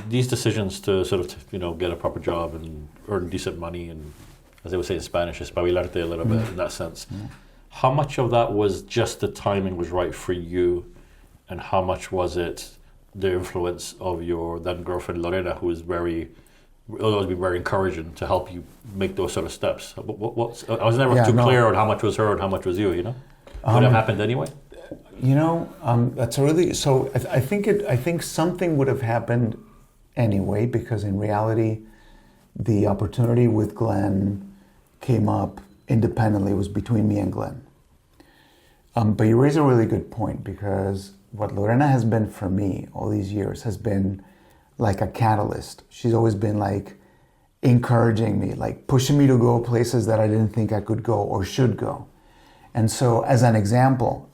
these decisions to sort of get a proper job and earn decent money, and as they would say in Spanish, espabilarte a little bit in that sense. How much of that was just the timing was right for you, and how much was it the influence of your then girlfriend Lorena, who was always been very encouraging to help you make those sort of steps? I was never too clear on how much was her and how much was you. Would have happened anyway? That's a really, so I think something would have happened anyway, because in reality, the opportunity with Glenn came up independently. It was between me and Glenn. But you raise a really good point, because what Lorena has been for me all these years has been like a catalyst. She's always been like encouraging me, like pushing me to go places that I didn't think I could go or should go. And so as an example,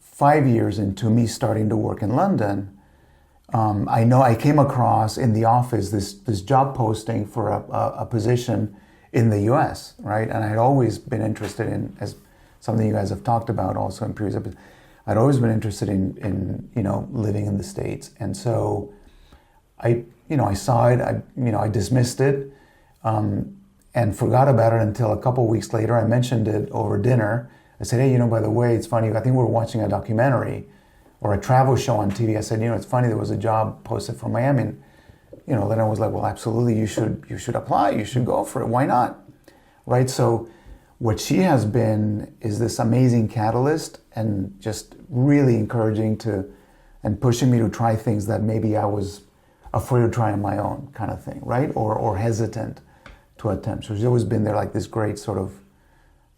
5 years into me starting to work in London, I know I came across in the office this job posting for a position in the US, right? And I had always been interested in, as something you guys have talked about also in previous episodes, I'd always been interested in living in the States. And so I saw it, I dismissed it, and forgot about it until a couple of weeks later. I mentioned it over dinner. I said, hey, by the way, it's funny, I think we were watching a documentary or a travel show on TV. I said, it's funny, there was a job posted for Miami. And, then I was like, well, absolutely, you should apply, you should go for it. Why not? Right? So what she has been is this amazing catalyst, and just really encouraging and pushing me to try things that maybe I was afraid to try on my own, kind of thing, right? Or hesitant to attempt. So she's always been there, like this great sort of,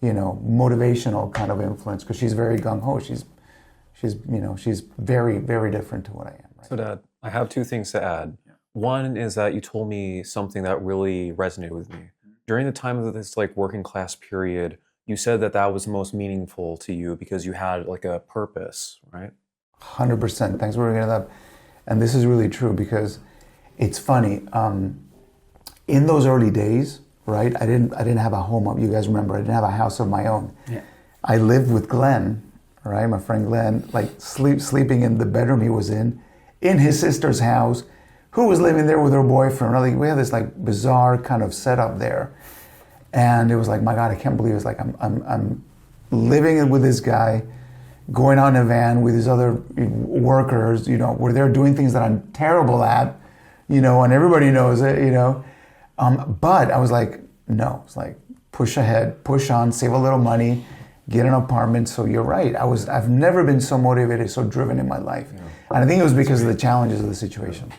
motivational kind of influence, because she's very gung-ho. She's very, very different to what I am. Right? So Dad, I have two things to add. Yeah. One is that you told me something that really resonated with me. During the time of this working class period, you said that was most meaningful to you because you had a purpose, right? 100%. Thanks for bringing it up. And this is really true, because it's funny. In those early days, right? I didn't have a home. You guys remember, I didn't have a house of my own. Yeah. I lived with Glenn, right? My friend Glenn, sleeping in the bedroom he was in his sister's house, who was living there with her boyfriend. Really, we had this bizarre kind of setup there, and it was like, my God, I can't believe it's like I'm living with this guy, going on in a van with these other workers. We're there doing things that I'm terrible at, and everybody knows it, But I was like, no, it's like push ahead, push on, save a little money, get an apartment. So you're right. I've never been so motivated, so driven in my life. Yeah. And I think it was because of the challenges of the situation.